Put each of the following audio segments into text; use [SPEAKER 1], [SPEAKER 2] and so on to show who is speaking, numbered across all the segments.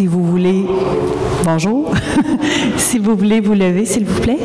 [SPEAKER 1] si vous voulez, bonjour, si vous voulez vous lever, s'il vous plaît.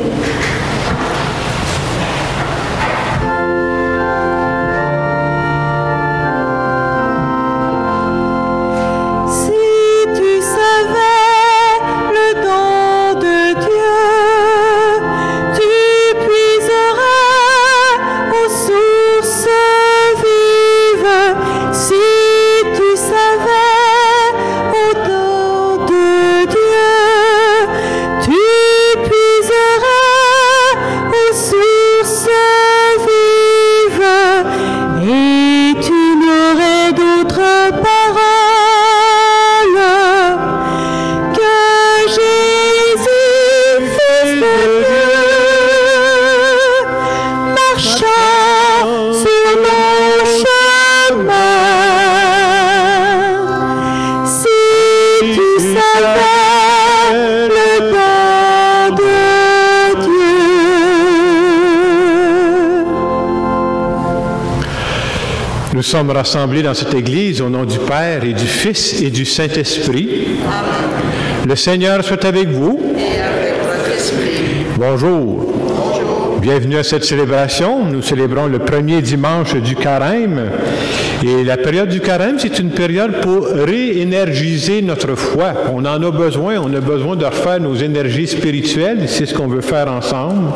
[SPEAKER 2] Nous sommes rassemblés dans cette Église au nom du Père et du Fils et du Saint-Esprit. Le Seigneur soit avec vous.
[SPEAKER 3] Et avec votre esprit.
[SPEAKER 2] Bonjour. Bienvenue à cette célébration. Nous célébrons le premier dimanche du Carême. Et la période du Carême, c'est une période pour réénergiser notre foi. On en a besoin. On a besoin de refaire nos énergies spirituelles. C'est ce qu'on veut faire ensemble.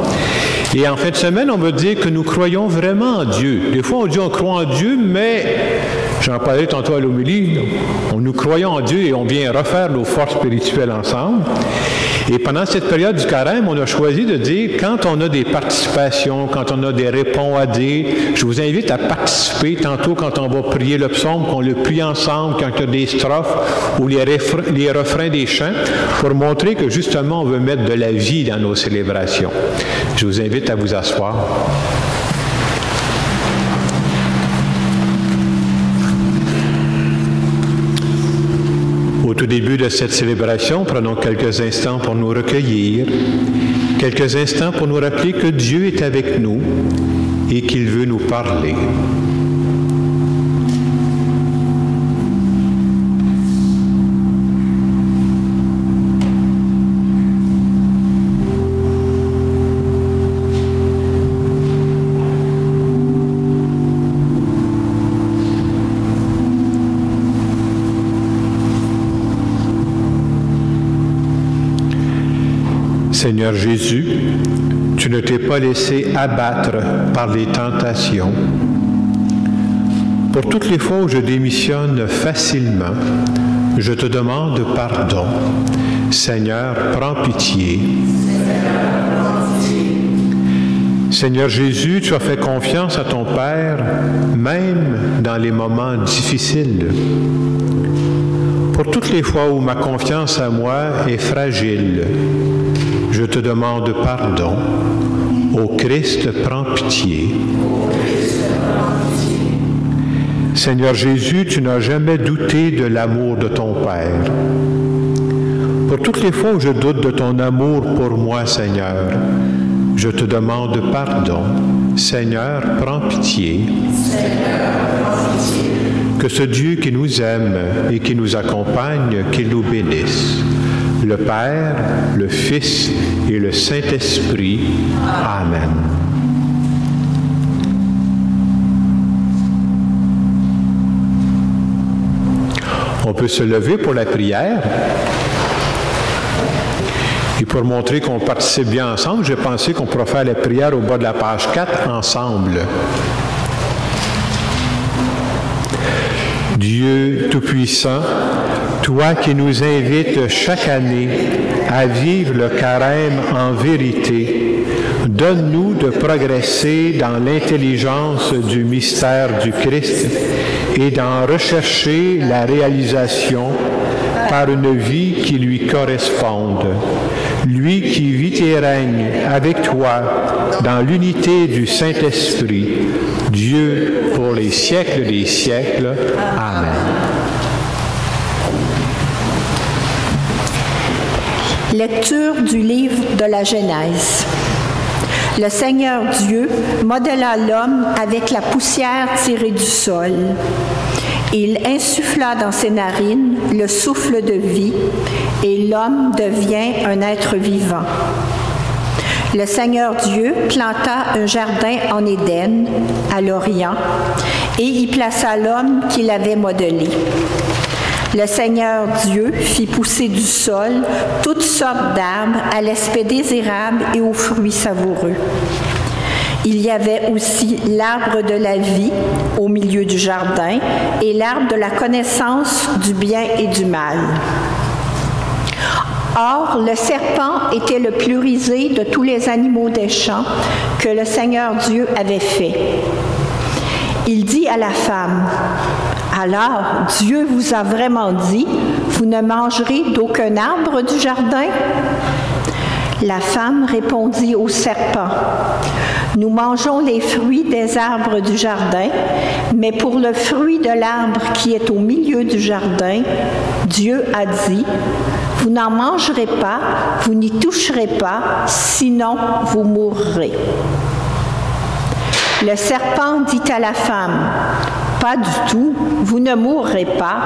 [SPEAKER 2] Et en fin de semaine, on veut dire que nous croyons vraiment en Dieu. Des fois, on dit on croit en Dieu, mais j'en parlais tantôt à l'homélie, nous croyons en Dieu et on vient refaire nos forces spirituelles ensemble. Et pendant cette période du Carême, on a choisi de dire, quand on a des participations, quand on a des réponses à dire, je vous invite à participer tantôt quand on va prier le psaume, qu'on le prie ensemble, quand il y a des strophes ou les refrains des chants, pour montrer que justement, on veut mettre de la vie dans nos célébrations. Je vous invite à vous asseoir. Au tout début de cette célébration, prenons quelques instants pour nous recueillir, quelques instants pour nous rappeler que Dieu est avec nous et qu'il veut nous parler. Seigneur Jésus, tu ne t'es pas laissé abattre par les tentations. Pour toutes les fois où je démissionne facilement, je te demande pardon. Seigneur, prends pitié. Seigneur Jésus, tu as fait confiance à ton Père, même dans les moments difficiles. Pour toutes les fois où ma confiance à moi est fragile, je te demande pardon. Ô Christ, prends pitié. Seigneur Jésus, tu n'as jamais douté de l'amour de ton Père. Pour toutes les fois où je doute de ton amour pour moi, Seigneur, je te demande pardon. Seigneur, prends pitié. Que ce Dieu qui nous aime et qui nous accompagne, qu'il nous bénisse. Le Père, le Fils et le Saint-Esprit. Amen. On peut se lever pour la prière. Et pour montrer qu'on participe bien ensemble, j'ai pensé qu'on pourrait faire la prière au bas de la page 4 ensemble. Dieu Tout-Puissant, toi qui nous invites chaque année à vivre le Carême en vérité, donne-nous de progresser dans l'intelligence du mystère du Christ et d'en rechercher la réalisation par une vie qui lui corresponde. Lui qui vit et règne avec toi dans l'unité du Saint-Esprit, Dieu pour les siècles des siècles. Amen.
[SPEAKER 4] Lecture du livre de la Genèse. Le Seigneur Dieu modéla l'homme avec la poussière tirée du sol. Il insuffla dans ses narines le souffle de vie, et l'homme devient un être vivant. Le Seigneur Dieu planta un jardin en Éden, à l'Orient, et y plaça l'homme qu'il avait modelé. Le Seigneur Dieu fit pousser du sol toutes sortes d'arbres à l'aspect désirable et aux fruits savoureux. Il y avait aussi l'arbre de la vie au milieu du jardin et l'arbre de la connaissance du bien et du mal. Or, le serpent était le plus rusé de tous les animaux des champs que le Seigneur Dieu avait fait. Il dit à la femme, « Alors, Dieu vous a vraiment dit, vous ne mangerez d'aucun arbre du jardin? » La femme répondit au serpent, « Nous mangeons les fruits des arbres du jardin, mais pour le fruit de l'arbre qui est au milieu du jardin, Dieu a dit, « Vous n'en mangerez pas, vous n'y toucherez pas, sinon vous mourrez. » Le serpent dit à la femme, « Pas du tout, vous ne mourrez pas,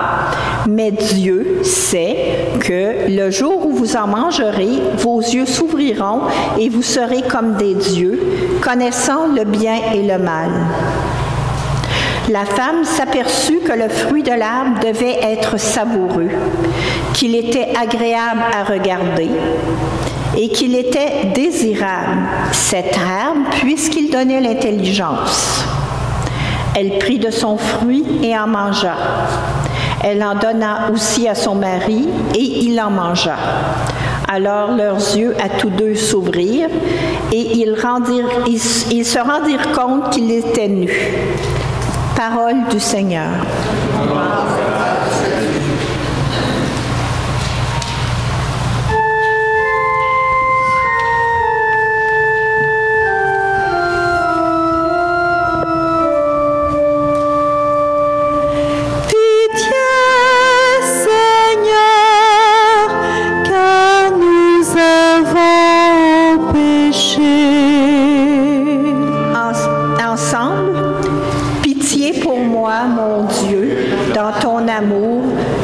[SPEAKER 4] mais Dieu sait que le jour où vous en mangerez, vos yeux s'ouvriront et vous serez comme des dieux, connaissant le bien et le mal. » La femme s'aperçut que le fruit de l'arbre devait être savoureux, qu'il était agréable à regarder et qu'il était désirable, cet arbre, puisqu'il donnait l'intelligence. Elle prit de son fruit et en mangea. Elle en donna aussi à son mari et il en mangea. Alors leurs yeux à tous deux s'ouvrirent et ils se rendirent compte qu'ils étaient nus. Parole du Seigneur.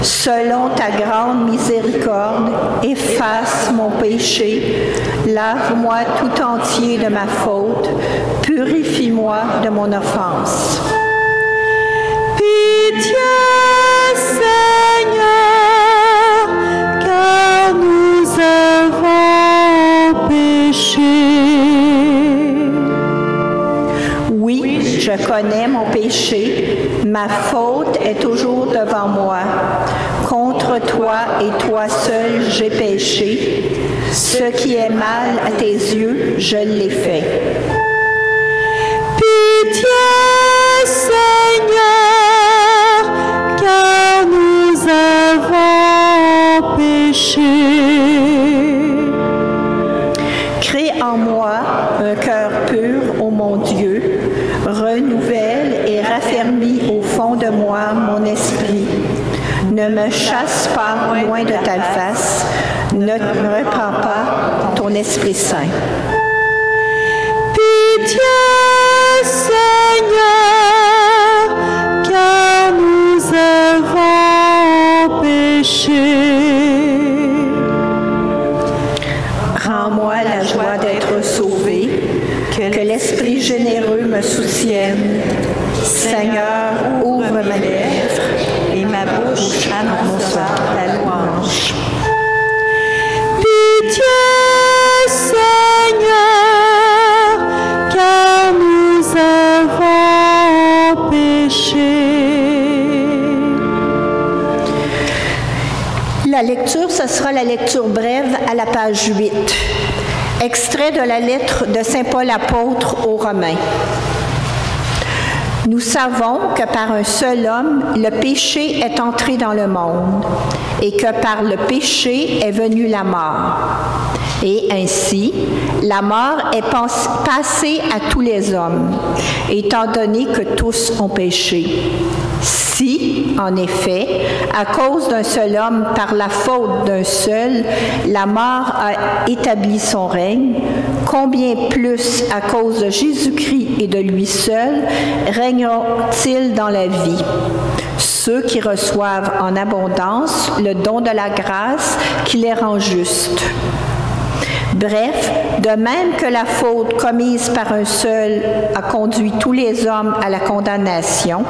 [SPEAKER 4] Selon ta grande miséricorde, efface mon péché, lave-moi tout entier de ma faute, purifie-moi de mon offense. Pitié, Seigneur, car nous avons péché. Oui, je connais mon péché, ma faute est toujours devant moi. Contre toi et toi seul j'ai péché. Ce qui est mal à tes yeux, je l'ai fait. Pitié, Seigneur, car nous avons péché. Crée en moi un cœur pur, ô mon Dieu. Renouvelle et raffermis au fond de moi mon esprit. Ne me chasse pas loin de ta face, ne reprends pas ton Esprit Saint. Pitié, Seigneur, car nous avons péché. Rends-moi la joie d'être sauvé, que l'Esprit généreux me soutienne. Seigneur, ouvre ma lèvre et ma bouche annoncera ta louange. Pitié, Seigneur, car nous avons péché. La lecture, ce sera la lecture brève à la page 8. Extrait de la lettre de Saint Paul apôtre aux Romains. Nous savons que par un seul homme, le péché est entré dans le monde et que par le péché est venue la mort. Et ainsi, la mort est passée à tous les hommes, étant donné que tous ont péché. Si, en effet, à cause d'un seul homme, par la faute d'un seul, la mort a établi son règne, combien plus, à cause de Jésus-Christ et de lui seul, régnera-t-il dans la vie? Ceux ceux qui reçoivent en abondance le don de la grâce qui les rend justes. Bref, de même que la faute commise par un seul a conduit tous les hommes à la condamnation,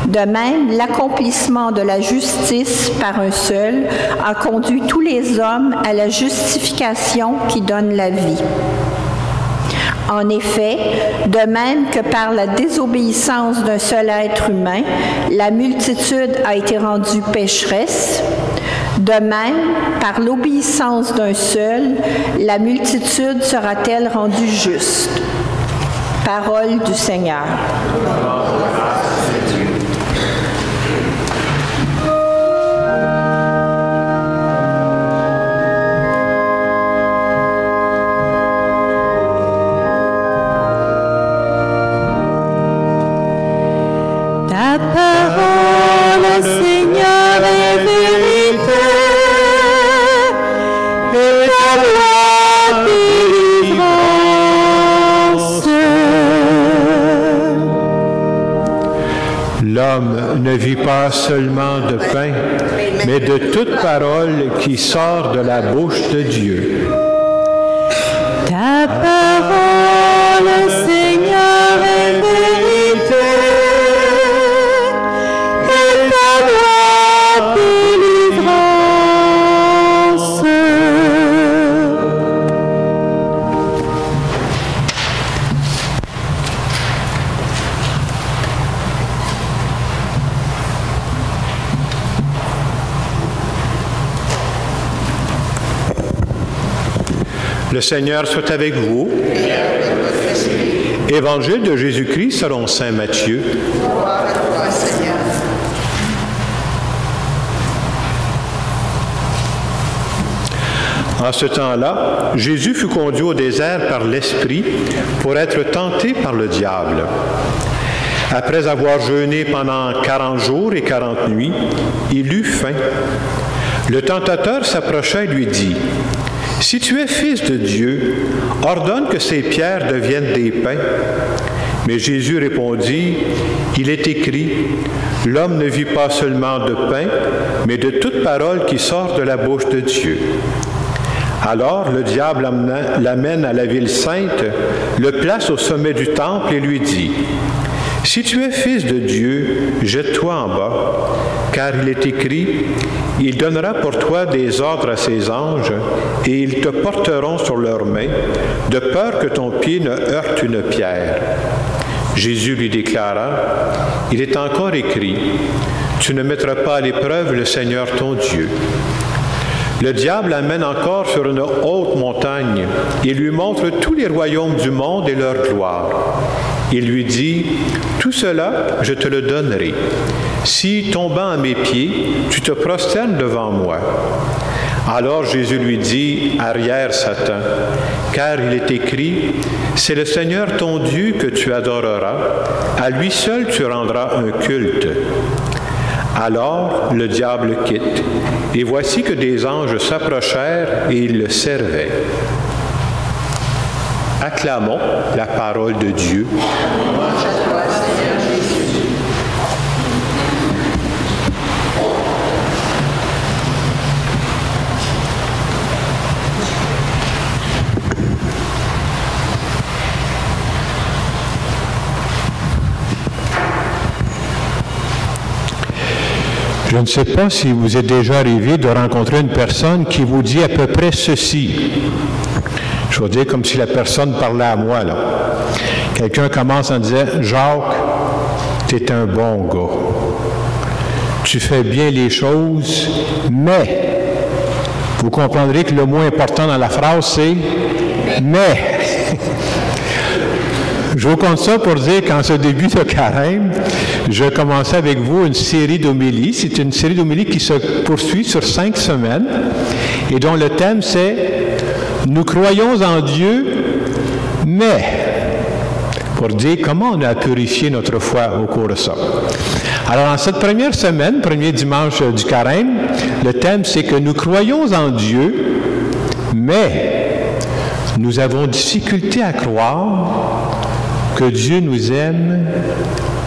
[SPEAKER 4] de même l'accomplissement de la justice par un seul a conduit tous les hommes à la justification qui donne la vie. En effet, de même que par la désobéissance d'un seul être humain, la multitude a été rendue pécheresse, de même, par l'obéissance d'un seul, la multitude sera-t-elle rendue juste. Parole du Seigneur.
[SPEAKER 1] Ta parole, Seigneur, est vérité, et ta loi délivrance.
[SPEAKER 2] L'homme ne vit pas seulement de pain, mais de toute parole qui sort de la bouche de Dieu.
[SPEAKER 1] Ta parole, Seigneur, est vérité, et ta loi délivrance.
[SPEAKER 2] Le Seigneur soit avec vous. Évangile de Jésus-Christ selon saint Matthieu. En ce temps-là, Jésus fut conduit au désert par l'Esprit pour être tenté par le diable. Après avoir jeûné pendant 40 jours et 40 nuits, il eut faim. Le tentateur s'approcha et lui dit: « Si tu es fils de Dieu, ordonne que ces pierres deviennent des pains. » Mais Jésus répondit: « Il est écrit, l'homme ne vit pas seulement de pain, mais de toute parole qui sort de la bouche de Dieu. » Alors le diable l'amène à la ville sainte, le place au sommet du temple et lui dit: « Si tu es fils de Dieu, jette-toi en bas, car il est écrit, il donnera pour toi des ordres à ses anges, et ils te porteront sur leurs mains, de peur que ton pied ne heurte une pierre. » Jésus lui déclara: « Il est encore écrit, tu ne mettras pas à l'épreuve le Seigneur ton Dieu. » Le diable l'amène encore sur une haute montagne et lui montre tous les royaumes du monde et leur gloire. Il lui dit: « Tout cela, je te le donnerai, si, tombant à mes pieds, tu te prosternes devant moi. » Alors Jésus lui dit: « Arrière, Satan, car il est écrit, c'est le Seigneur ton Dieu que tu adoreras, à lui seul tu rendras un culte. » Alors le diable le quitte, et voici que des anges s'approchèrent et ils le servaient. Acclamons la parole de Dieu. Je ne sais pas si vous êtes déjà arrivé de rencontrer une personne qui vous dit à peu près ceci. Je veux dire comme si la personne parlait à moi, là. Quelqu'un commence en disant: « Jacques, tu es un bon gars. Tu fais bien les choses, mais... » Vous comprendrez que le mot important dans la phrase, c'est « mais ». Je vous compte ça pour dire qu'en ce début de carême, je commençais avec vous une série d'homélies. C'est une série d'homélies qui se poursuit sur 5 semaines et dont le thème c'est « Nous croyons en Dieu, mais » pour dire comment on a purifié notre foi au cours de ça. Alors, en cette première semaine, premier dimanche du carême, le thème c'est que nous croyons en Dieu, mais nous avons difficulté à croire que Dieu nous aime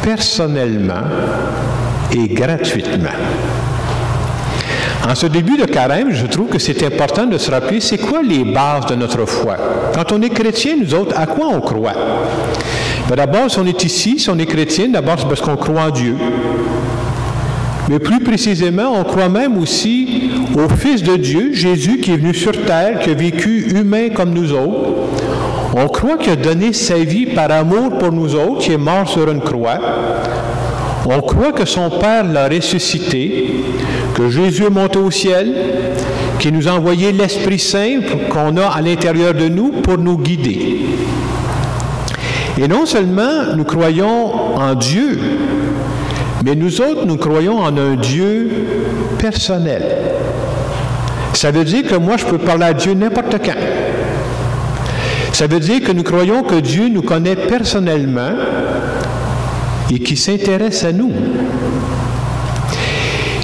[SPEAKER 2] personnellement et gratuitement. En ce début de carême, je trouve que c'est important de se rappeler c'est quoi les bases de notre foi. Quand on est chrétien, nous autres, à quoi on croit? Ben d'abord, si on est ici, si on est chrétien, d'abord c'est parce qu'on croit en Dieu. Mais plus précisément, on croit même aussi au Fils de Dieu, Jésus, qui est venu sur terre, qui a vécu humain comme nous autres. On croit qu'il a donné sa vie par amour pour nous autres, qui est mort sur une croix. On croit que son Père l'a ressuscité, que Jésus est monté au ciel, qu'il nous a envoyé l'Esprit Saint qu'on a à l'intérieur de nous pour nous guider. Et non seulement nous croyons en Dieu, mais nous autres, nous croyons en un Dieu personnel. Ça veut dire que moi, je peux parler à Dieu n'importe quand. Ça veut dire que nous croyons que Dieu nous connaît personnellement et qu'il s'intéresse à nous.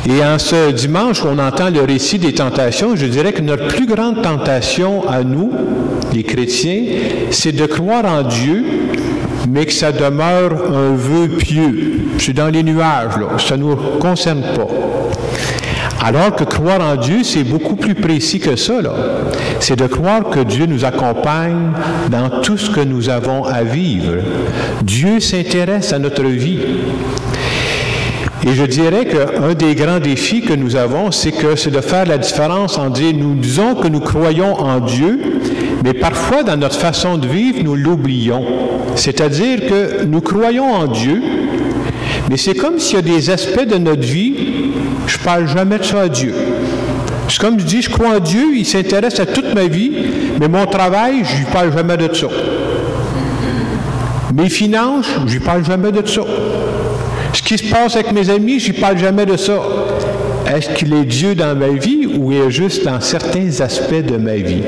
[SPEAKER 2] Et en ce dimanche où on entend le récit des tentations, je dirais que notre plus grande tentation à nous, les chrétiens, c'est de croire en Dieu, mais que ça demeure un vœu pieux. C'est dans les nuages, là. Ça ne nous concerne pas. Alors que croire en Dieu, c'est beaucoup plus précis que ça, là. C'est de croire que Dieu nous accompagne dans tout ce que nous avons à vivre. Dieu s'intéresse à notre vie. Et je dirais qu'un des grands défis que nous avons, c'est de faire la différence en dire, nous disons que nous croyons en Dieu, mais parfois dans notre façon de vivre, nous l'oublions. C'est-à-dire que nous croyons en Dieu, mais c'est comme s'il y a des aspects de notre vie, je ne parle jamais de ça à Dieu. C'est comme je dis, je crois en Dieu, il s'intéresse à toute ma vie, mais mon travail, je ne lui parle jamais de ça. Mes finances, je ne lui parle jamais de ça. Ce qui se passe avec mes amis, je ne parle jamais de ça. Est-ce qu'il est Dieu dans ma vie ou il est juste dans certains aspects de ma vie?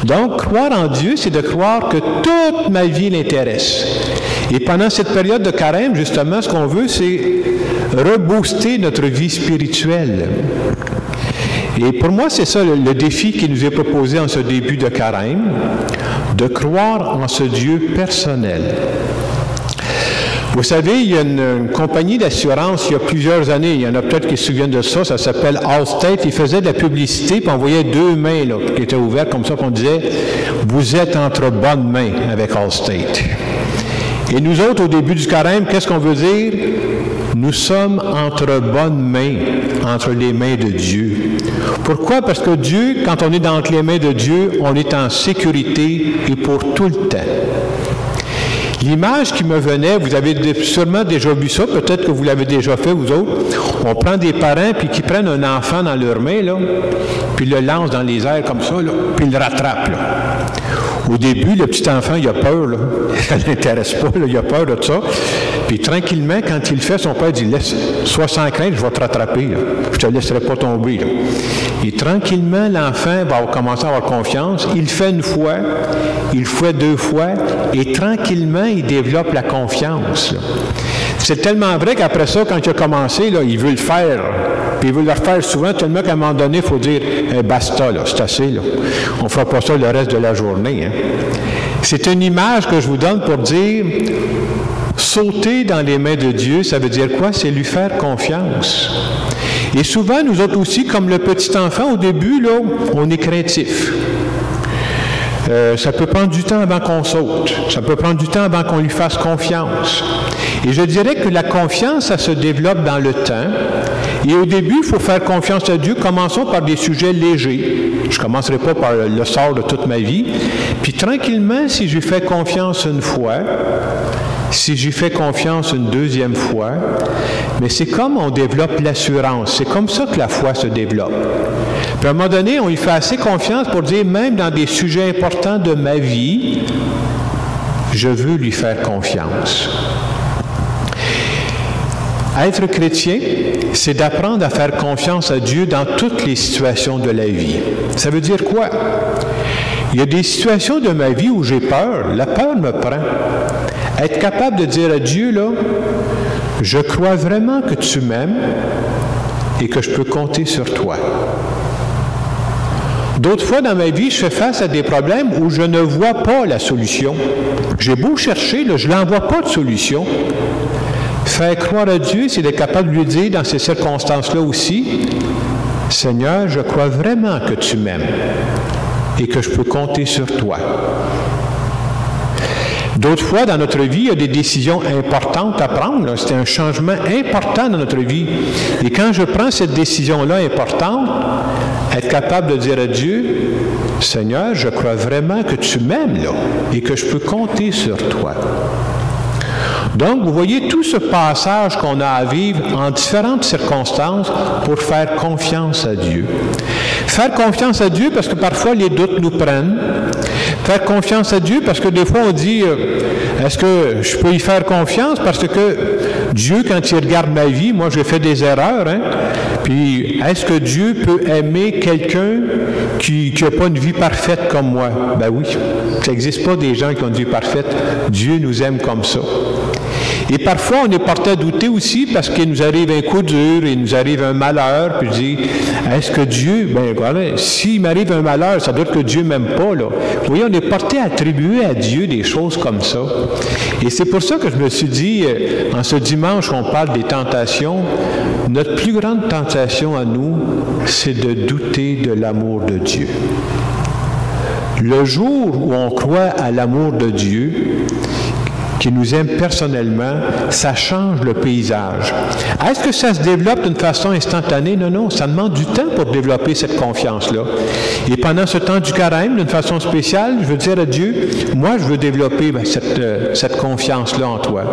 [SPEAKER 2] Donc, croire en Dieu, c'est de croire que toute ma vie l'intéresse. Et pendant cette période de carême, justement, ce qu'on veut, c'est rebooster notre vie spirituelle. Et pour moi, c'est ça le défi qui nous est proposé en ce début de carême, de croire en ce Dieu personnel. Vous savez, il y a une compagnie d'assurance il y a plusieurs années, il y en a peut-être qui se souviennent de ça, ça s'appelle Allstate. Ils faisaient de la publicité, puis on voyait deux mains là, qui étaient ouvertes comme ça, qu'on disait « Vous êtes entre bonnes mains avec Allstate ». Et nous autres, au début du carême, qu'est-ce qu'on veut dire? Nous sommes entre bonnes mains, entre les mains de Dieu. Pourquoi? Parce que Dieu, quand on est entre les mains de Dieu, on est en sécurité et pour tout le temps. L'image qui me venait, vous avez sûrement déjà vu ça, peut-être que vous l'avez déjà fait, vous autres. On prend des parents puis qui prennent un enfant dans leurs mains, là, puis le lancent dans les airs comme ça, là, puis ils le rattrapent. Là. Au début, le petit enfant, il a peur, là. Ça ne l'intéresse pas, là, il a peur de ça. Puis tranquillement, quand il le fait, son père dit « Laisse, sois sans crainte, je vais te rattraper, là. Je ne te laisserai pas tomber. » là. Et tranquillement, l'enfant va commencer à avoir confiance. Il le fait une fois, il le fait deux fois, et tranquillement, il développe la confiance. Là. C'est tellement vrai qu'après ça, quand il a commencé, là, il veut le faire. Puis il veut le refaire souvent, tellement qu'à un moment donné, il faut dire hey, « basta, là, c'est assez, là. On ne fera pas ça le reste de la journée. Hein. » C'est une image que je vous donne pour dire sauter dans les mains de Dieu, ça veut dire quoi? C'est lui faire confiance. Et souvent, nous autres aussi, comme le petit enfant, au début, là, on est craintif. Ça peut prendre du temps avant qu'on saute. Ça peut prendre du temps avant qu'on lui fasse confiance. Et je dirais que la confiance, ça se développe dans le temps. Et au début, il faut faire confiance à Dieu. Commençons par des sujets légers. Je ne commencerai pas par le sort de toute ma vie. Puis tranquillement, si je lui fais confiance une fois, si j'y fais confiance une deuxième fois, mais c'est comme on développe l'assurance. C'est comme ça que la foi se développe. Puis à un moment donné, on lui fait assez confiance pour dire, même dans des sujets importants de ma vie, je veux lui faire confiance. Être chrétien, c'est d'apprendre à faire confiance à Dieu dans toutes les situations de la vie. Ça veut dire quoi? Il y a des situations de ma vie où j'ai peur. La peur me prend. Être capable de dire à Dieu, là, je crois vraiment que tu m'aimes et que je peux compter sur toi. D'autres fois dans ma vie, je fais face à des problèmes où je ne vois pas la solution. J'ai beau chercher, là, je n'en vois pas de solution. Faire croire à Dieu, c'est d'être capable de lui dire dans ces circonstances-là aussi, « Seigneur, je crois vraiment que tu m'aimes et que je peux compter sur toi. » D'autres fois, dans notre vie, il y a des décisions importantes à prendre. C'est un changement important dans notre vie. Et quand je prends cette décision-là importante, être capable de dire à Dieu, « Seigneur, je crois vraiment que tu m'aimes là et que je peux compter sur toi. » Donc, vous voyez tout ce passage qu'on a à vivre en différentes circonstances pour faire confiance à Dieu. Faire confiance à Dieu parce que parfois les doutes nous prennent. Faire confiance à Dieu parce que des fois on dit, est-ce que je peux y faire confiance? Parce que Dieu, quand il regarde ma vie, moi j'ai fait des erreurs, hein? Puis est-ce que Dieu peut aimer quelqu'un qui n'a pas une vie parfaite comme moi? Ben oui, ça n'existe pas des gens qui ont une vie parfaite. Dieu nous aime comme ça. Et parfois, on est porté à douter aussi parce qu'il nous arrive un coup dur, il nous arrive un malheur, puis je dis, est-ce que Dieu, ben voilà, s'il m'arrive un malheur, ça doit être que Dieu ne m'aime pas, là. Vous voyez, on est porté à attribuer à Dieu des choses comme ça. Et c'est pour ça que je me suis dit, en ce dimanche, on parle des tentations, notre plus grande tentation à nous, c'est de douter de l'amour de Dieu. Le jour où on croit à l'amour de Dieu, qui nous aime personnellement, ça change le paysage. Est-ce que ça se développe d'une façon instantanée? Non, non, ça demande du temps pour développer cette confiance-là. Et pendant ce temps du carême, d'une façon spéciale, je veux dire à Dieu, moi, je veux développer cette confiance-là en toi.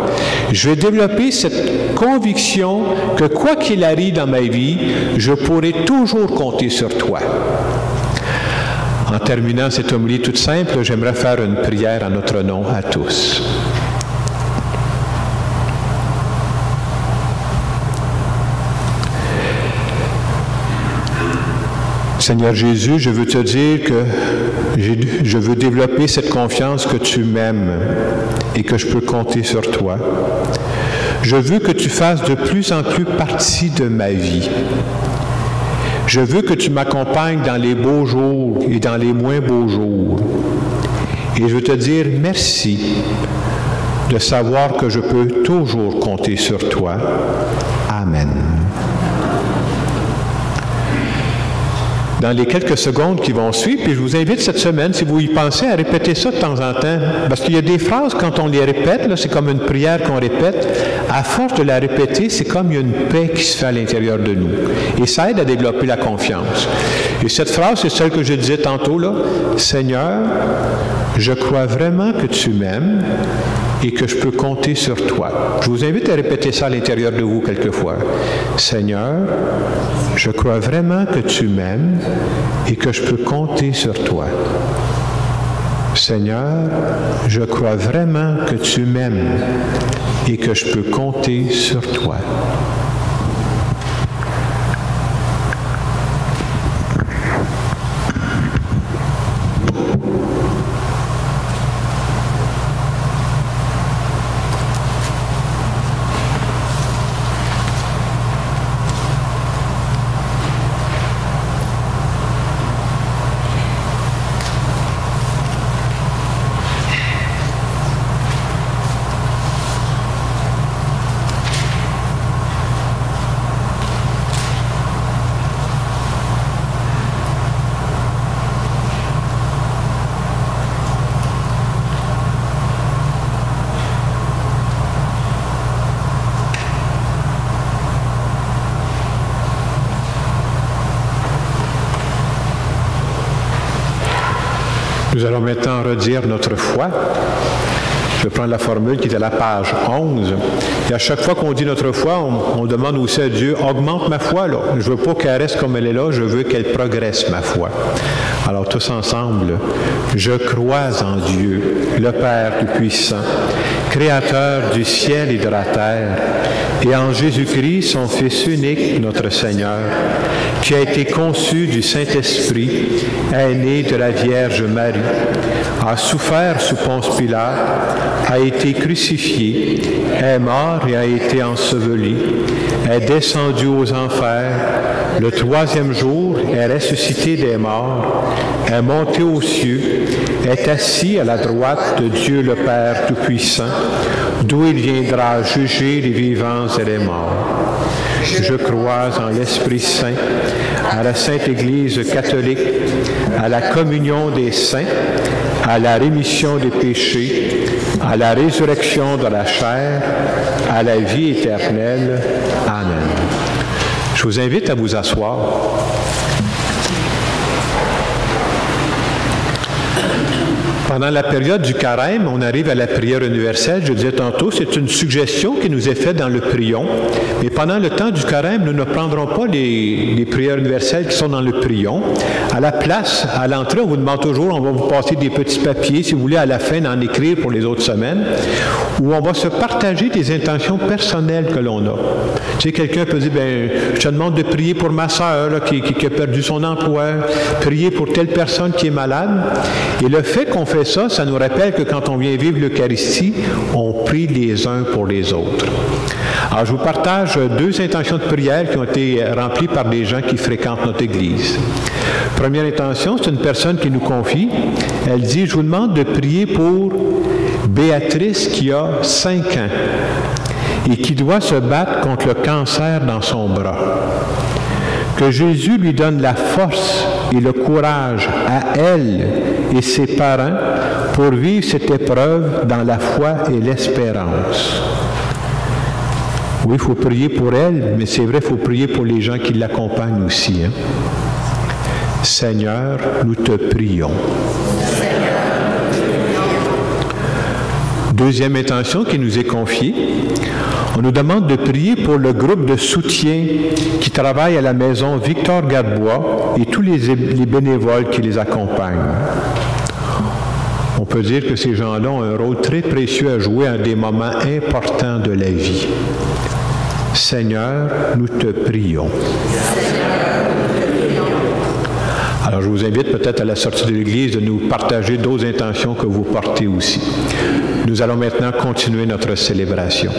[SPEAKER 2] Je vais développer cette conviction que quoi qu'il arrive dans ma vie, je pourrai toujours compter sur toi. En terminant cette homélie toute simple, j'aimerais faire une prière en notre nom à tous. Seigneur Jésus, je veux te dire que je veux développer cette confiance que tu m'aimes et que je peux compter sur toi. Je veux que tu fasses de plus en plus partie de ma vie. Je veux que tu m'accompagnes dans les beaux jours et dans les moins beaux jours. Et je veux te dire merci de savoir que je peux toujours compter sur toi. Amen. Dans les quelques secondes qui vont suivre, puis je vous invite cette semaine, si vous y pensez, à répéter ça de temps en temps. Parce qu'il y a des phrases, quand on les répète, là, c'est comme une prière qu'on répète. À force de la répéter, c'est comme il y a une paix qui se fait à l'intérieur de nous. Et ça aide à développer la confiance. Et cette phrase, c'est celle que je disais tantôt, là. Seigneur, je crois vraiment que tu m'aimes et que je peux compter sur toi. Je vous invite à répéter ça à l'intérieur de vous quelquefois. Seigneur, je crois vraiment que tu m'aimes et que je peux compter sur toi. Seigneur, je crois vraiment que tu m'aimes et que je peux compter sur toi. Nous allons maintenant redire notre foi. Je vais prendre la formule qui est à la page 11. Et à chaque fois qu'on dit notre foi, on demande aussi à Dieu, augmente ma foi. Là. Je ne veux pas qu'elle reste comme elle est là, je veux qu'elle progresse, ma foi. Alors tous ensemble, je crois en Dieu, le Père Tout-Puissant, Créateur du ciel et de la terre, et en Jésus-Christ, son Fils unique, notre Seigneur, qui a été conçu du Saint-Esprit, est né de la Vierge Marie, a souffert sous Ponce Pilate, a été crucifié, est mort et a été enseveli, est descendu aux enfers, Le troisième jour est ressuscité des morts, est monté aux cieux, est assis à la droite de Dieu le Père Tout-Puissant, d'où il viendra juger les vivants et les morts. Je crois en l'Esprit Saint, à la Sainte Église catholique, à la communion des saints, à la rémission des péchés, à la résurrection de la chair, à la vie éternelle. Amen. Je vous invite à vous asseoir. Pendant la période du carême, on arrive à la prière universelle. Je disais tantôt, c'est une suggestion qui nous est faite dans le prion. Mais pendant le temps du carême, nous ne prendrons pas les prières universelles qui sont dans le prion. À la place, à l'entrée, on vous demande toujours, on va vous passer des petits papiers, si vous voulez, à la fin d'en écrire pour les autres semaines, où on va se partager des intentions personnelles que l'on a. Tu sais, quelqu'un peut dire, bien, je te demande de prier pour ma sœur là, qui a perdu son emploi, prier pour telle personne qui est malade. Et le fait qu'on fait ça, ça nous rappelle que quand on vient vivre l'Eucharistie, on prie les uns pour les autres. Alors, je vous partage 2 intentions de prière qui ont été remplies par des gens qui fréquentent notre Église. Première intention, c'est une personne qui nous confie. Elle dit, je vous demande de prier pour Béatrice qui a 5 ans et qui doit se battre contre le cancer dans son bras. Que Jésus lui donne la force et le courage à elle et ses parents pour vivre cette épreuve dans la foi et l'espérance. Oui, il faut prier pour elle, mais c'est vrai, il faut prier pour les gens qui l'accompagnent aussi. Hein? Seigneur, nous te prions. Deuxième intention qui nous est confiée, on nous demande de prier pour le groupe de soutien qui travaille à la maison Victor Gadebois et tous les bénévoles qui les accompagnent. On peut dire que ces gens-là ont un rôle très précieux à jouer à des moments importants de la vie. Seigneur, nous te prions. Alors, je vous invite peut-être à la sortie de l'Église de nous partager d'autres intentions que vous portez aussi. Nous allons maintenant continuer notre célébration.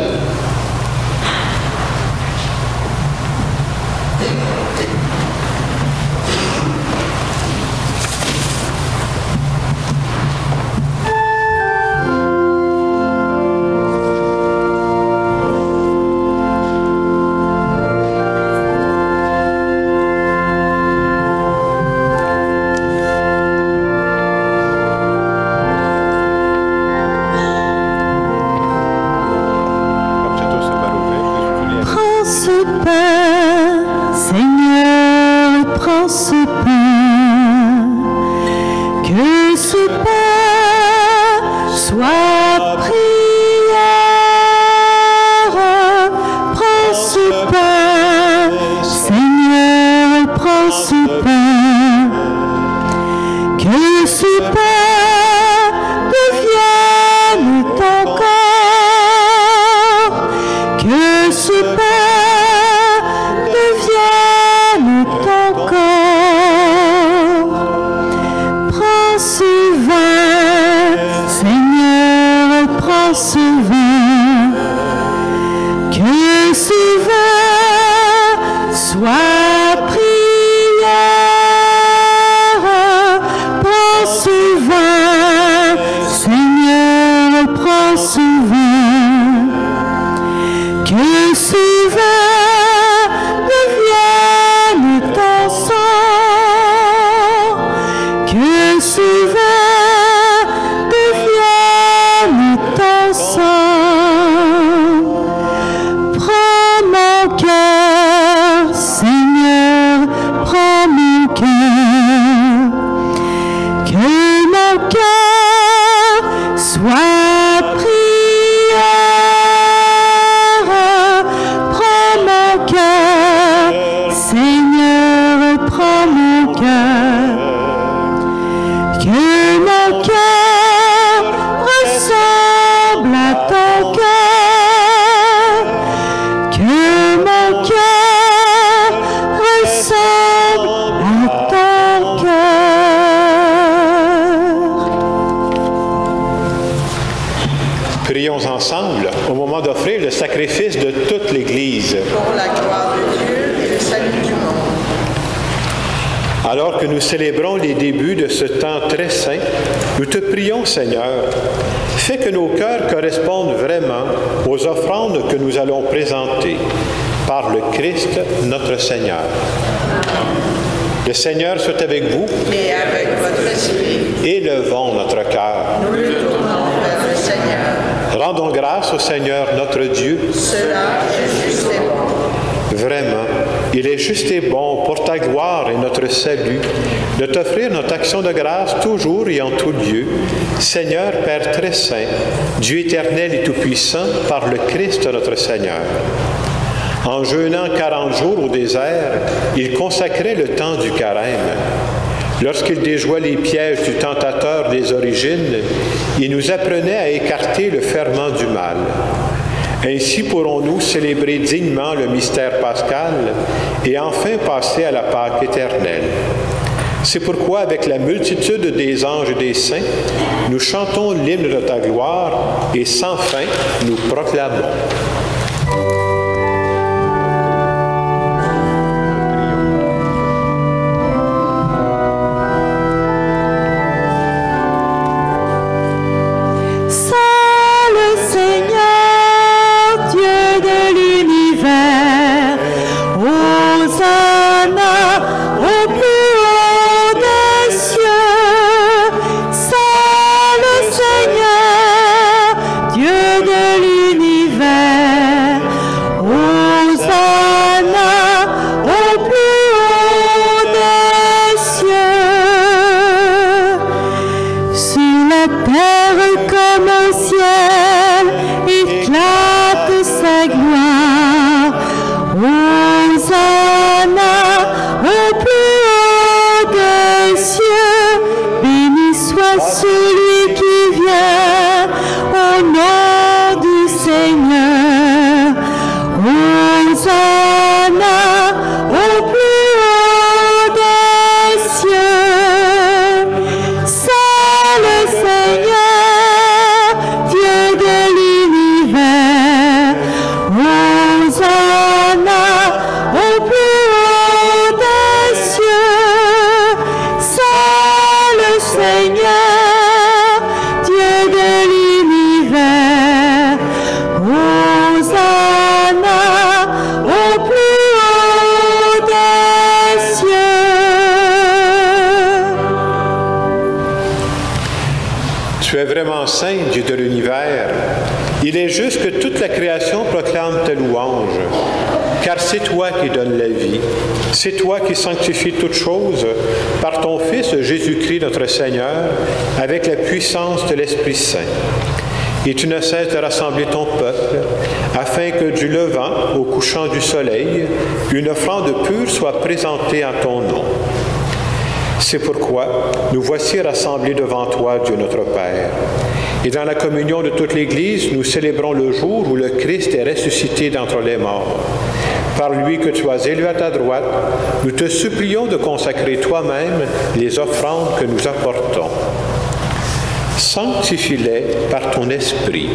[SPEAKER 2] Prions ensemble au moment d'offrir le sacrifice de toute l'Église.
[SPEAKER 3] Pour la gloire de Dieu et le salut du monde.
[SPEAKER 2] Alors que nous célébrons les débuts de ce temps très saint, nous te prions, Seigneur, fais que nos cœurs correspondent vraiment aux offrandes que nous allons présenter par le Christ, notre Seigneur. Le Seigneur soit avec vous.
[SPEAKER 3] Et avec votre esprit.
[SPEAKER 2] Élevons notre cœur.
[SPEAKER 3] Nous le tournons vers le Seigneur.
[SPEAKER 2] Rendons grâce au Seigneur notre Dieu.
[SPEAKER 3] Cela est juste et bon.
[SPEAKER 2] Vraiment, il est juste et bon pour ta gloire et notre salut de t'offrir notre action de grâce toujours et en tout lieu, Seigneur Père très saint, Dieu éternel et tout-puissant, par le Christ notre Seigneur. En jeûnant 40 jours au désert, il consacrait le temps du carême. Lorsqu'il déjouait les pièges du tentateur des origines, il nous apprenait à écarter le ferment du mal. Ainsi pourrons-nous célébrer dignement le mystère pascal et enfin passer à la Pâque éternelle. C'est pourquoi, avec la multitude des anges et des saints, nous chantons l'hymne de ta gloire et sans fin nous proclamons. Saint, Dieu de l'univers, il est juste que toute la création proclame ta louange, car c'est toi qui donnes la vie, c'est toi qui sanctifies toutes choses par ton Fils Jésus-Christ notre Seigneur, avec la puissance de l'Esprit Saint. Et tu ne cesses de rassembler ton peuple, afin que du levant au couchant du soleil, une offrande pure soit présentée en ton nom. C'est pourquoi nous voici rassemblés devant toi, Dieu notre Père. Et dans la communion de toute l'Église, nous célébrons le jour où le Christ est ressuscité d'entre les morts. Par lui que tu as élevé à ta droite, nous te supplions de consacrer toi-même les offrandes que nous apportons. Sanctifie-les par ton esprit,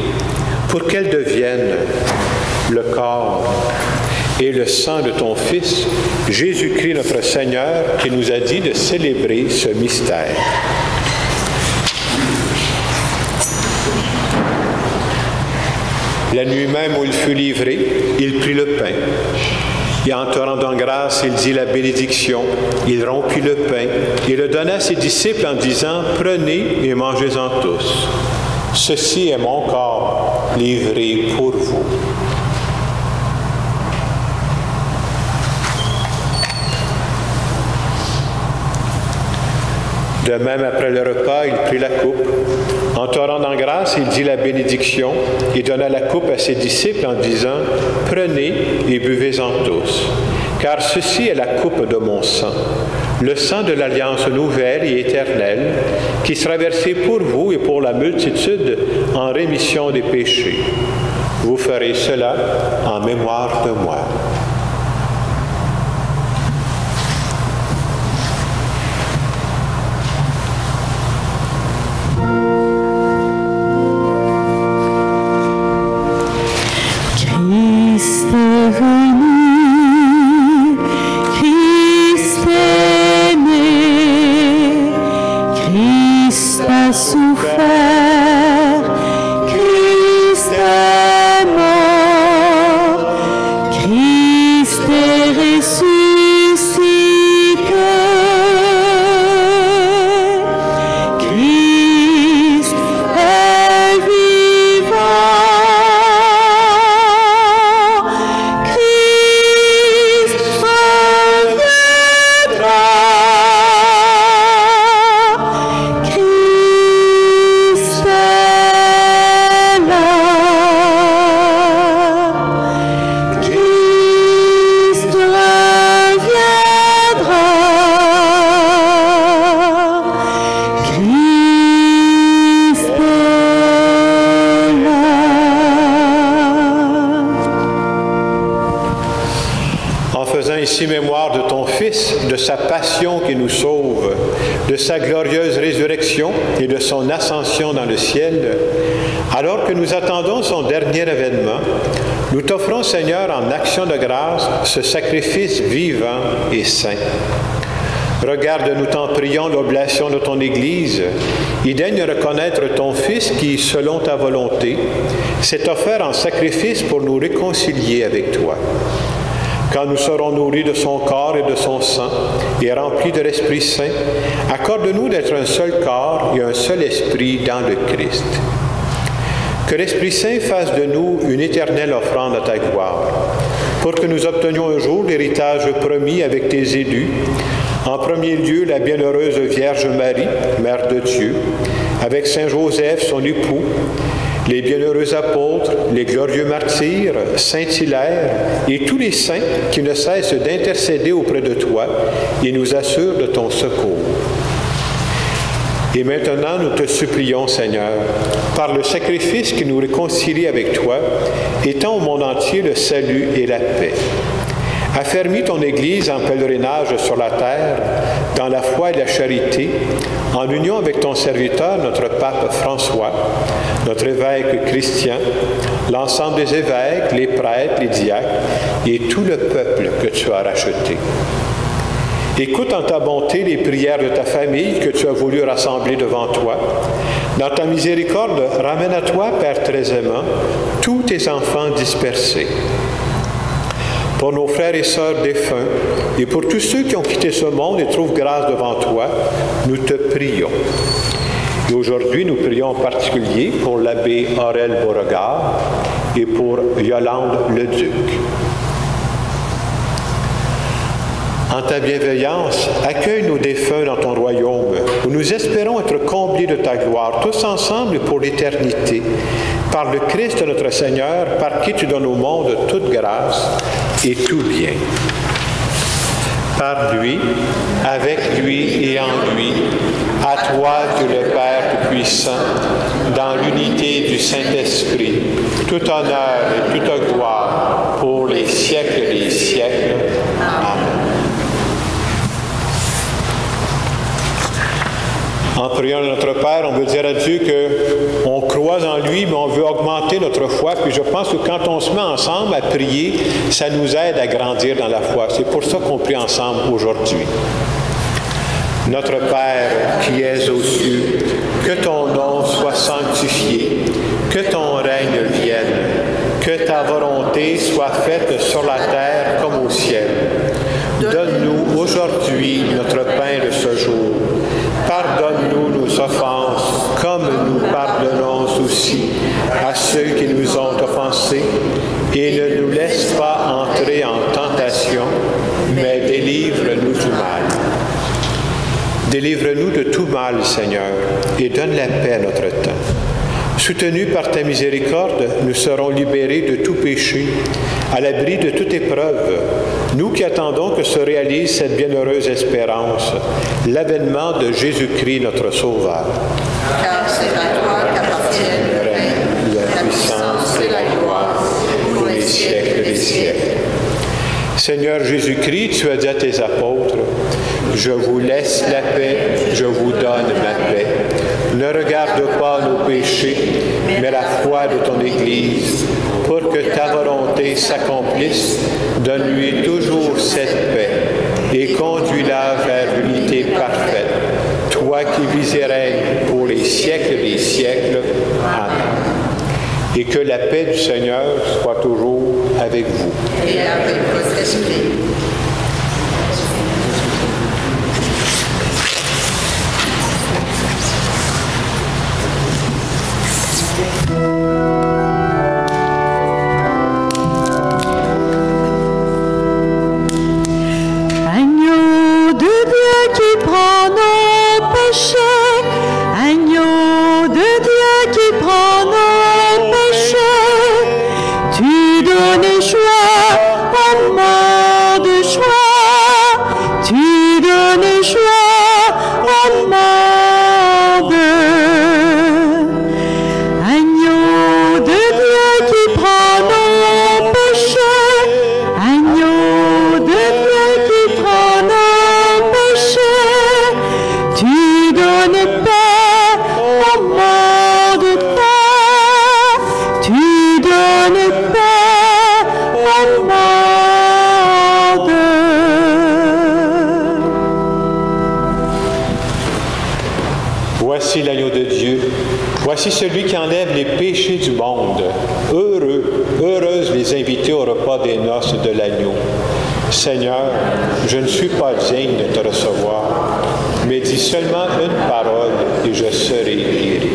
[SPEAKER 2] pour qu'elles deviennent le corps et le sang de ton Fils, Jésus-Christ notre Seigneur, qui nous a dit de célébrer ce mystère. La nuit même où il fut livré, il prit le pain. Et en te rendant grâce, il dit la bénédiction. Il rompit le pain et le donna à ses disciples en disant « Prenez et mangez-en tous. Ceci est mon corps livré pour vous. » De même, après le repas, il prit la coupe. En te rendant grâce, il dit la bénédiction et donna la coupe à ses disciples en disant « Prenez et buvez-en tous, car ceci est la coupe de mon sang, le sang de l'alliance nouvelle et éternelle, qui sera versé pour vous et pour la multitude en rémission des péchés. Vous ferez cela en mémoire de moi. »
[SPEAKER 1] Christ est venu, Christ est né. Christ a souffert, Christ est mort, Christ est ressuscité, Christ est vivant, Christ reviendra. Christ est là. Christ reviendra. Christ est là.
[SPEAKER 2] En faisant ici mémoire de ton Fils, de sa passion qui nous sauve, de sa glorieuse résurrection et de son ascension dans le ciel, alors que nous attendons son dernier avènement, nous t'offrons, Seigneur, en action de grâce, ce sacrifice vivant et saint. Regarde, nous t'en prions, l'oblation de ton Église, et daigne reconnaître ton Fils qui, selon ta volonté, s'est offert en sacrifice pour nous réconcilier avec toi. Quand nous serons nourris de son corps et de son sang et remplis de l'Esprit Saint, accorde-nous d'être un seul corps et un seul esprit dans le Christ. Que l'Esprit Saint fasse de nous une éternelle offrande à ta gloire, pour que nous obtenions un jour l'héritage promis avec tes élus, en premier lieu la bienheureuse Vierge Marie, Mère de Dieu, avec Saint Joseph, son époux, les bienheureux apôtres, les glorieux martyrs, Saint Hilaire et tous les saints qui ne cessent d'intercéder auprès de toi et nous assurent de ton secours. Et maintenant, nous te supplions, Seigneur, par le sacrifice qui nous réconcilie avec toi, étends au monde entier le salut et la paix. Affermis ton Église en pèlerinage sur la terre, dans la foi et la charité, en union avec ton serviteur, notre pape François, notre évêque Christian, l'ensemble des évêques, les prêtres, les diacres et tout le peuple que tu as racheté. Écoute en ta bonté les prières de ta famille que tu as voulu rassembler devant toi. Dans ta miséricorde, ramène à toi, Père très aimant, tous tes enfants dispersés. Pour nos frères et sœurs défunts, et pour tous ceux qui ont quitté ce monde et trouvent grâce devant toi, nous te prions. Et aujourd'hui, nous prions en particulier pour l'abbé Aurel Beauregard et pour Yolande Leduc. En ta bienveillance, accueille nos défunts dans ton royaume, où nous espérons être comblés de ta gloire, tous ensemble pour l'éternité, par le Christ notre Seigneur, par qui tu donnes au monde toute grâce et tout bien. Par lui, avec lui et en lui, à toi, Dieu le Père Tout-Puissant, dans l'unité du Saint-Esprit, tout honneur et toute gloire pour les siècles des siècles. Amen. En priant notre Père, on veut dire à Dieu qu'on croit en lui, mais on veut augmenter notre foi. Puis je pense que quand on se met ensemble à prier, ça nous aide à grandir dans la foi. C'est pour ça qu'on prie ensemble aujourd'hui. Notre Père qui es aux cieux, que ton nom soit sanctifié, que ton règne vienne, que ta volonté soit faite sur la terre comme au ciel. Donne-nous aujourd'hui notre pain de ce jour. Pardonne-nous nos offenses, comme nous pardonnons aussi à ceux qui nous ont offensés, et ne nous laisse pas entrer en tentation, mais délivre-nous du mal. Délivre-nous de tout mal, Seigneur, et donne la paix à notre temps. Soutenus par ta miséricorde, nous serons libérés de tout péché, à l'abri de toute épreuve, nous qui attendons que se réalise cette bienheureuse espérance, l'avènement de Jésus-Christ, notre Sauveur.
[SPEAKER 3] Car c'est à toi qu'appartiennent le règne, la puissance et la gloire, pour les siècles des siècles.
[SPEAKER 2] Seigneur Jésus-Christ, tu as dit à tes apôtres, « Je vous laisse la paix, je vous donne ma paix. Ne regarde pas nos péchés, mais la foi de ton Église, pour que ta volonté s'accomplisse. Donne-lui toujours cette paix et conduis-la vers l'unité parfaite. Toi toi qui vis et règnes pour les siècles des siècles. Amen. Et que la paix du Seigneur soit toujours avec vous.
[SPEAKER 3] Et avec votre esprit.
[SPEAKER 1] Agneau de Dieu qui prend nos péchés, agneau de Dieu qui prend nos péchés, tu donnes joie au monde, joie, tu donnes joie au monde. Agneau de Dieu qui prend nos péchés, agneau de Dieu qui prend nos péchés, tu donnes paix au monde, paix, tu donnes paix au monde.
[SPEAKER 2] Voici l'agneau de Dieu. Voici celui qui enlève les péchés du monde. Heureux, heureuses les invités au repas des noces de l'agneau. Seigneur, je ne suis pas digne de te recevoir, mais dis seulement une parole et je serai guéri.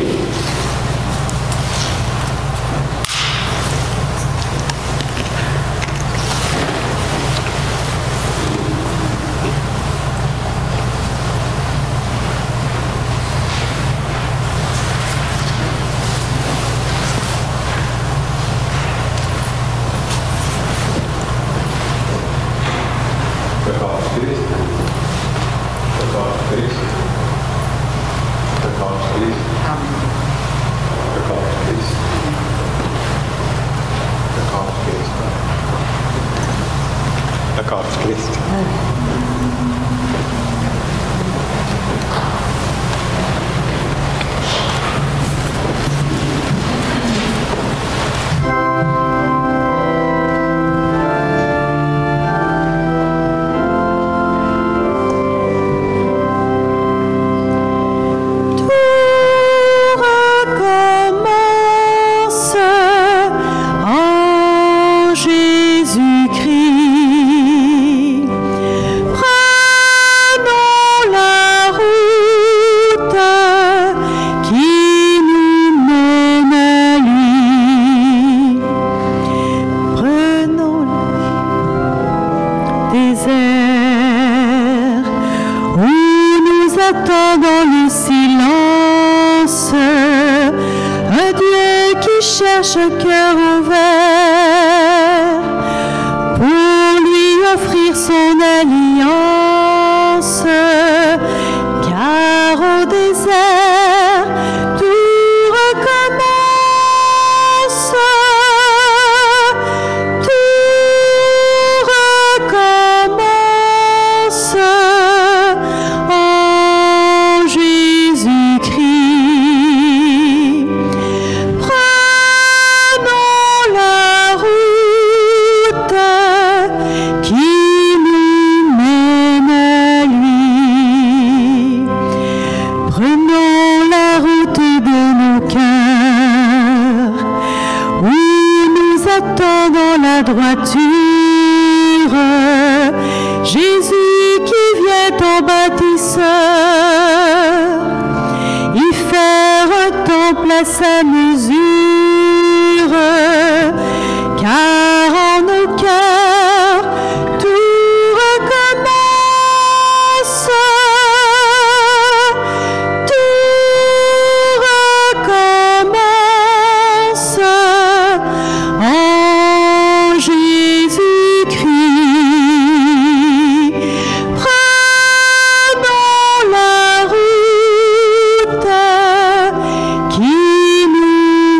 [SPEAKER 1] cherche cœur ouvert pour lui offrir son alliance, car au désert tout recommence, en Jésus-Christ. Prenons la route qui nous mène à lui. Prenons la route de nos cœurs, où nous attendons la droiture. Jésus qui vient en bâtisseur, y faire un temple à sa mesure, car en nos cœurs tout recommence, en Jésus-Christ. Prenons la route qui nous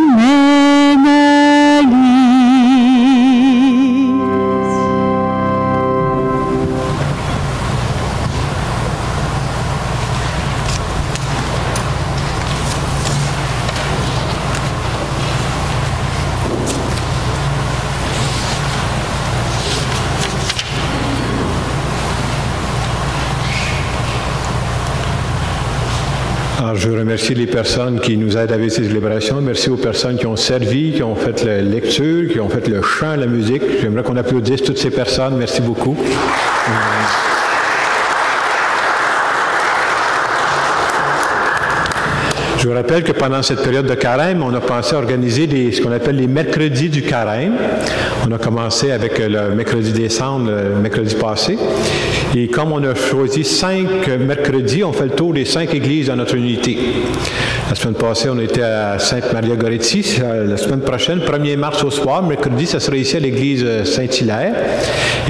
[SPEAKER 2] Alors, je remercie les personnes qui nous aident avec ces célébrations. Merci aux personnes qui ont servi, qui ont fait la lecture, qui ont fait le chant, la musique. J'aimerais qu'on applaudisse toutes ces personnes. Merci beaucoup. Je vous rappelle que pendant cette période de carême, on a pensé à organiser ce qu'on appelle les mercredis du carême. On a commencé avec le mercredi décembre, le mercredi passé. Et comme on a choisi 5 mercredis, on fait le tour des 5 églises dans notre unité. La semaine passée, on était à Sainte-Maria-Goretti. La semaine prochaine, 1er mars au soir, mercredi, ça sera ici à l'église Saint-Hilaire.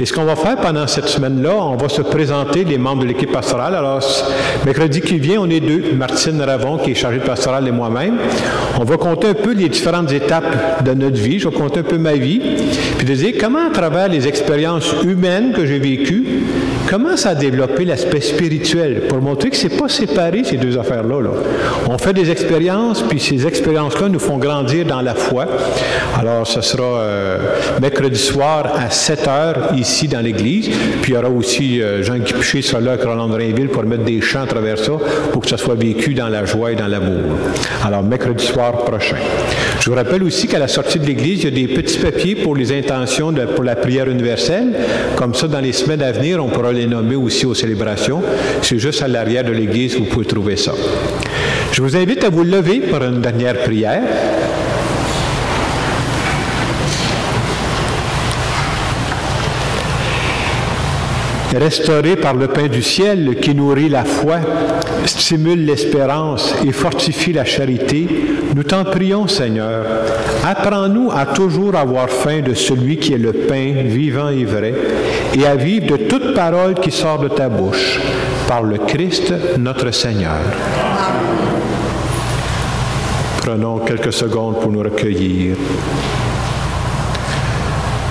[SPEAKER 2] Et ce qu'on va faire pendant cette semaine-là, on va se présenter, les membres de l'équipe pastorale. Alors, mercredi qui vient, on est 2. Martine Ravon, qui est chargée de pastorale, et moi-même. On va compter un peu les différentes étapes de notre vie. Je vais compter un peu ma vie. Puis de dire comment, à travers les expériences humaines que j'ai vécues, comment ça a développé l'aspect spirituel, pour montrer que c'est pas séparé, ces deux affaires-là. Là. On fait des expériences, puis ces expériences-là nous font grandir dans la foi. Alors, ce sera mercredi soir à 7h, ici, dans l'église. Puis, il y aura aussi Jean-Guy Piché sera là avec Roland Drainville pour mettre des chants à travers ça, pour que ça soit vécu dans la joie et dans l'amour. Alors, mercredi soir prochain. Je vous rappelle aussi qu'à la sortie de l'église, il y a des petits papiers pour les intentions pour la prière universelle. Comme ça, dans les semaines à venir, on pourra les nommer aussi aux célébrations. C'est juste à l'arrière de l'église, vous pouvez trouver ça. Je vous invite à vous lever pour une dernière prière. Restauré par le pain du ciel qui nourrit la foi, stimule l'espérance et fortifie la charité, nous t'en prions, Seigneur. Apprends-nous à toujours avoir faim de celui qui est le pain vivant et vrai, et à vivre de toute parole qui sort de ta bouche, par le Christ notre Seigneur. Prenons quelques secondes pour nous recueillir.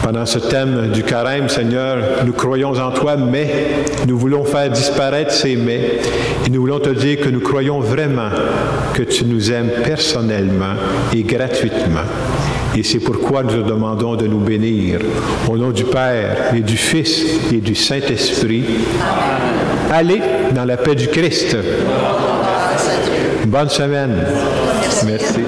[SPEAKER 2] Pendant ce thème du carême, Seigneur, nous croyons en toi, mais nous voulons faire disparaître ces mais, et nous voulons te dire que nous croyons vraiment que tu nous aimes personnellement et gratuitement. Et c'est pourquoi nous te demandons de nous bénir. Au nom du Père et du Fils et du Saint-Esprit, allez dans la paix du Christ. Bonne semaine. Merci.